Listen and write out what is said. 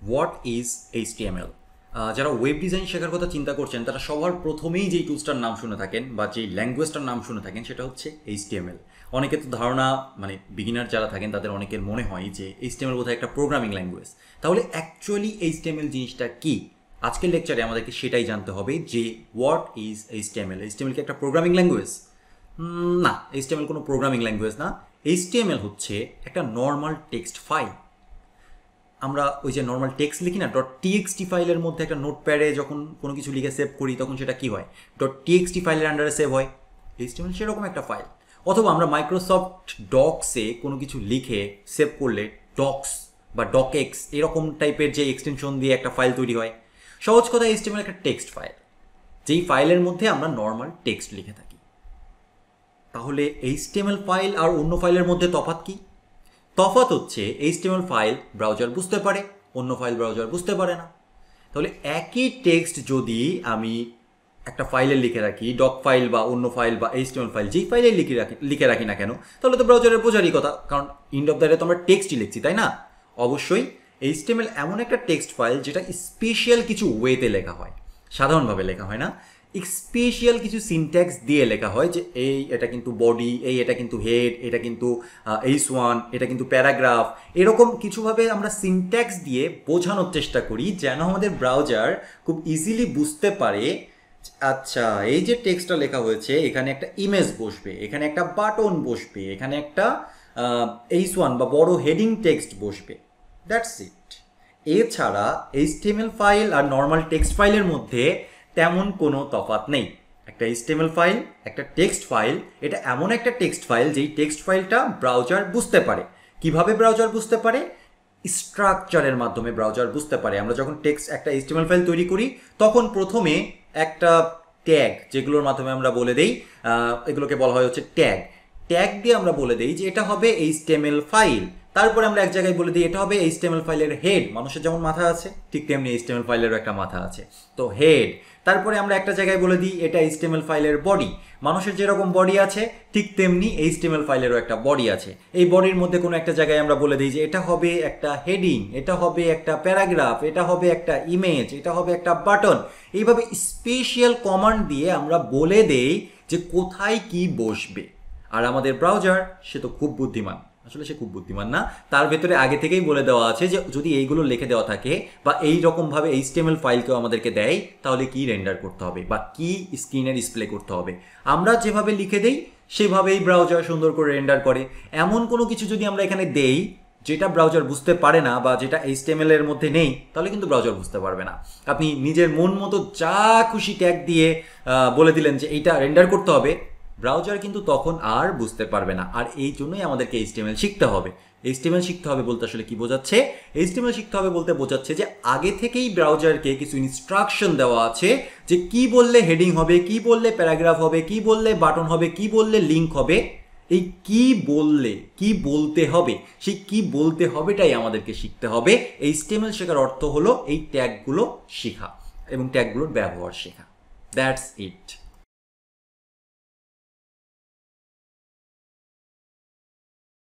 What is HTML? যারা web design শেখার কথা চিন্তা করছেন তারা সবার প্রথমেই যেই টুলসটার নাম শুনে থাকেন বা যেই ল্যাঙ্গুয়েজটার নাম শুনে থাকেন সেটা হচ্ছে এইচটিএমএল। অনেকের তো ধারণা, মানে বিগিনার যারা থাকেন তাদের অনেকের মনে হয় যে এইচটিএমএল বোধহয় একটা প্রোগ্রামিং ল্যাঙ্গুয়েজ। তাহলে অ্যাকচুয়ালি এইচটিএমএল জিনিসটা কি? আজকের লেকচারে আমাদেরকে সেটাই জানতে হবে যে হোয়াট ইজ এইচটিএমএল। এইচটিএমএল কি একটা প্রোগ্রামিং ল্যাঙ্গুয়েজ? না, এইচটিএমএল কোনো প্রোগ্রামিং ল্যাঙ্গুয়েজ না। এইচটিএমএল হচ্ছে একটা নর্মাল টেক্সট ফাইল। আমরা ওই যে নর্মাল টেক্সট লিখি না, .txt ফাইলের মধ্যে একটা নোটপ্যাডে যখন কোনো কিছু লিখে সেভ করি তখন সেটা কি হয়? .txt ফাইলের আন্ডারে সেভ হয়। এইচটিএমএল সেরকম একটা ফাইল। অথবা আমরা মাইক্রোসফট ডকসে কোনো কিছু লিখে সেভ করলে ডক্স বা ডকএক্স এরকম টাইপের যে এক্সটেনশন দিয়ে একটা ফাইল তৈরি হয়। সহজ কথা, এইচটিএমএল একটা টেক্সট ফাইল, যেই ফাইলের মধ্যে আমরা নর্মাল টেক্সট লিখে থাকি। তাহলে এইচটিএমএল ফাইল আর অন্য ফাইলের মধ্যে তফাৎ কি? তফাৎ হচ্ছে এইচটিএমএল ফাইল ব্রাউজার বুঝতে পারে, অন্য ফাইল ব্রাউজার বুঝতে পারে না। তাহলে একই টেক্সট যদি আমি একটা ফাইলে লিখে রাখি, ডক ফাইল বা অন্য ফাইল বা এইচটিএমএল ফাইল, যেই ফাইলে লিখে রাখি না কেন, তাহলে তো ব্রাউজারের বোঝারই কথা, কারণ এন্ড অফ দ্য ডে তো আমরা টেক্সটই লিখছি, তাই না? অবশ্যই এইচটিএমএল এমন একটা টেক্সট ফাইল যেটা স্পেশাল কিছু ওয়েতে লেখা হয়, সাধারণভাবে লেখা হয় না। স্পেশাল কিছু সিনট্যাক্স দিয়ে লেখা হয় যে এটা কিন্তু বডি, এটা কিন্তু হেড, এটা কিন্তু H1, এটা কিন্তু প্যারাগ্রাফ, এরকম কিছুভাবে আমরা সিনট্যাক্স দিয়ে বোঝানোর চেষ্টা করি যেন আমাদের ব্রাউজার খুব ইজিলি বুঝতে পারে, আচ্ছা এই যে টেক্সটটা লেখা হয়েছে এখানে একটা ইমেজ বসবে, এখানে একটা বাটন বসবে, এখানে একটা H1 বা বড় হেডিং টেক্সট বসবে। That's it. এছাড়া এইচটিএমএল ফাইল আর নর্মাল টেক্সট ফাইলের মধ্যে তেমন কোনো তফাৎ নেই। একটা এইচটিএমএল ফাইল, একটা টেক্সট ফাইল, এটা এমন একটা টেক্সট ফাইল যেই টেক্সট ফাইলটা ব্রাউজার বুঝতে পারে। কিভাবে ব্রাউজার বুঝতে পারে? স্ট্রাকচারের মাধ্যমে ব্রাউজার বুঝতে পারে। আমরা যখন একটা এইচটিএমএল ফাইল তৈরি করি তখন প্রথমে একটা ট্যাগ, যেগুলোর মাধ্যমে আমরা বলে দেই, এগুলোকে বলা হয় হচ্ছে ট্যাগ দিয়ে আমরা বলে দেই যে এটা হবে এইচটিএমএল ফাইল। তারপরে আমরা এক জায়গায় বলে দিই এটা হবে এইচটিএমএল ফাইলের হেড। মানুষের যেমন মাথা আছে ঠিক তেমনি এইচটিএমএল ফাইলেরও একটা মাথা আছে, তো হেড। তারপরে আমরা একটা জায়গায় বলে দিই এটা এইচটিএমএল ফাইলের বডি। মানুষের যেরকম বডি আছে ঠিক তেমনি এইচটিএমএল ফাইলেরও একটা বডি আছে। এই বডির মধ্যে কোনো একটা জায়গায় আমরা বলে দিই যে এটা হবে একটা হেডিং, এটা হবে একটা প্যারাগ্রাফ, এটা হবে একটা ইমেজ, এটা হবে একটা বাটন। এইভাবে স্পেশাল কমান্ড দিয়ে আমরা বলে দেই যে কোথায় কি বসবে। আর আমাদের ব্রাউজার সে তো খুব বুদ্ধিমান, আসলে সে খুব বুদ্ধিমান না, তার ভেতরে আগে থেকেই বলে দেওয়া আছে যে যদি এইগুলো লিখে দেওয়া থাকে বা এই রকমভাবে এইচটিএমএল ফাইলকেও আমাদেরকে দেয় তাহলে কি রেন্ডার করতে হবে বা কি স্ক্রিনে ডিসপ্লে করতে হবে। আমরা যেভাবে লিখে দেই সেভাবেই ব্রাউজার সুন্দর করে রেন্ডার করে। এমন কোনো কিছু যদি আমরা এখানে দেই যেটা ব্রাউজার বুঝতে পারে না বা যেটা এইচটিএমএল এর মধ্যে নেই, তাহলে কিন্তু ব্রাউজার বুঝতে পারবে না। আপনি নিজের মন মতো যা খুশি ট্যাগ দিয়ে বলে দিলেন যে এইটা রেন্ডার করতে হবে, ব্রাউজার কিন্তু তখন আর বুঝতে পারবে না। আর এই জন্যই আমাদেরকে এইচটিএমএল শিখতে হবে। এইচটিএমএল শিখতে হবে বলতে আসলে কি বোঝাচ্ছে? এইচটিএমএল শিখতে হবে বলতে বোঝাচ্ছে যে আগে থেকেই ব্রাউজারকে কিছু ইনস্ট্রাকশন দেওয়া আছে যে কি বললে হেডিং হবে, কি বললে প্যারাগ্রাফ হবে, কি বললে বাটন হবে, কি বললে লিঙ্ক হবে। এই কি বললে কি বলতে হবে, সেই কি বলতে হবেটাই আমাদেরকে শিখতে হবে। এইচটিএমএল শেখার অর্থ হলো এই ট্যাগগুলো শেখা এবং ট্যাগগুলোর ব্যবহার শেখা। That's it.